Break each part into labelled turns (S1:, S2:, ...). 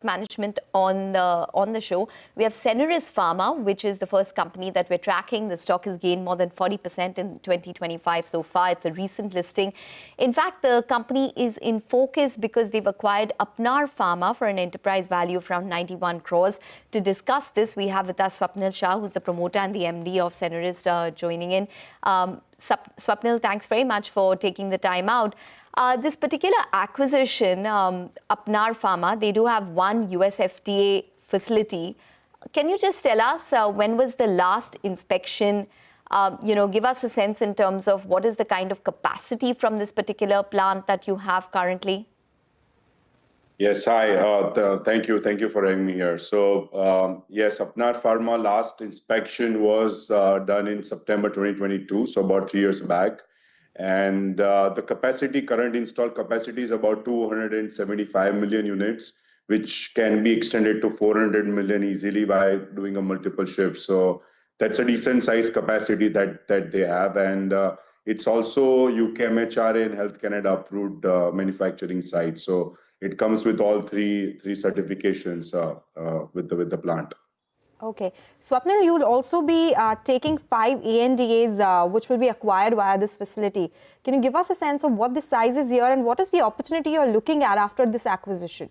S1: management on the show. We have Senores Pharma, which is the first company that we're tracking. The stock has gained more than 40% in 2025 so far. It's a recent listing. In fact, the company is in focus because they've acquired Apnar Pharma for an enterprise value of around 91 crores. To discuss this, we have with us Swapnil Shah, who's the promoter and the MD of Senores, joining in. Swapnil, thanks very much for taking the time out. This particular acquisition, Apnar Pharma, they do have one US FDA facility. Can you just tell us when was the last inspection? Give us a sense in terms of what is the kind of capacity from this particular plant that you have currently?
S2: Yes, hi. Thank you for having me here. So, yes, Apnar Pharma last inspection was done in September 2022, so about 3 years back. And the capacity, current installed capacity is about 275 million units, which can be extended to 400 million easily by doing a multiple shift. So that's a decent size capacity that they have. And it's also UK MHRA and Health Canada approved manufacturing site. So it comes with all three certifications with the plant.
S3: Okay. Swapnil, you will also be taking 5 ANDAs which will be acquired via this facility. Can you give us a sense of what the size is here and what is the opportunity you're looking at after this acquisition?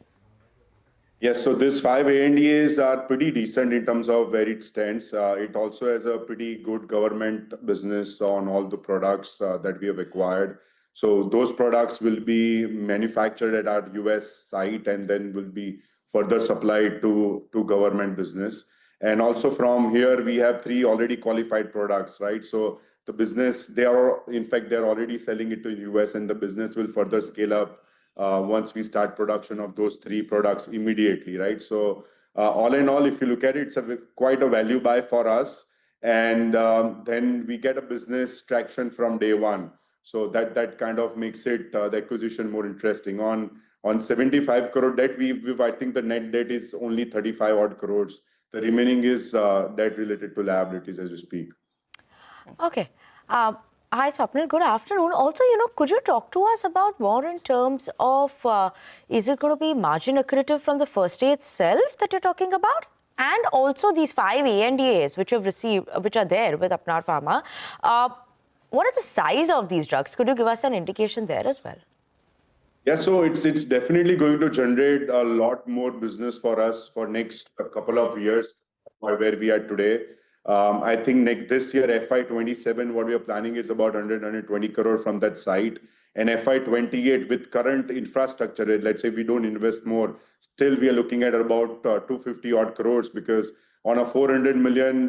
S2: Yes, so these 5 ANDAs are pretty decent in terms of where it stands. It also has a pretty good government business on all the products that we have acquired. So those products will be manufactured at our US site and then will be further supplied to government business. And also from here, we have 3 already qualified products, right? So the business, they're already selling it to the US, and the business will further scale up once we start production of those 3 products immediately, right? So all in all, if you look at it, it's quite a value buy for us. And then we get a business traction from day one. So that kind of makes it the acquisition more interesting. On 75 crore debt, I think the net debt is only 35 odd crores. The remaining is debt related to liabilities as we speak.
S4: Okay. Hi, Swapnil. Good afternoon. Also, could you talk to us about more in terms of, is it going to be margin accretive from the first day itself that you're talking about? And also these 5 ANDAs which you've received, which are there with Apnar Pharma. What is the size of these drugs? Could you give us an indication there as well?
S2: Yeah, so it's definitely going to generate a lot more business for us for next couple of years where we are today. I think this year, FY27, what we are planning is about 120 crore from that site. And FY28 with current infrastructure, let's say we don't invest more, still we are looking at about 250 odd crores because on a 400 million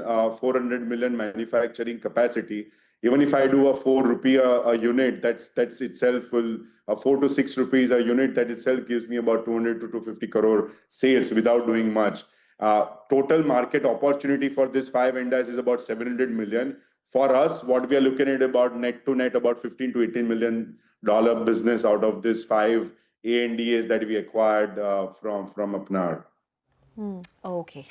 S2: manufacturing capacity, even if I do a 4 rupee a unit, that's itself will 4 to 6 rupees a unit. That itself gives me about 200 to 250 crore sales without doing much. Total market opportunity for this 5 ANDAs is about 700 million. For us, what we are looking at about net to net about 15 to 18 $million business out of this 5 ANDAs that we acquired from Apnar.
S1: Okay.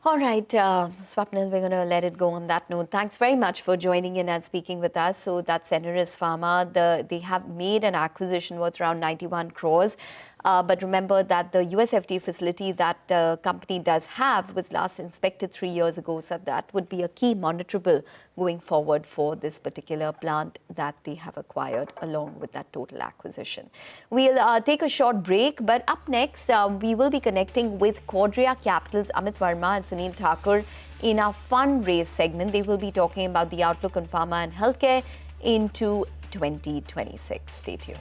S1: All right, Swapnil, we're going to let it go on that note. Thanks very much for joining in and speaking with us. So that's Senores Pharma. They have made an acquisition worth around 91 crores. But remember that the US FDA facility that the company does have was last inspected 3 years ago. So that would be a key monitorable going forward for this particular plant that they have acquired along with that total acquisition. We'll take a short break, but up next, we will be connecting with Quadria Capital's Amit Verma and Sunil Thakur in our fundraise segment. They will be talking about the outlook on pharma and healthcare into 2026. Stay tuned.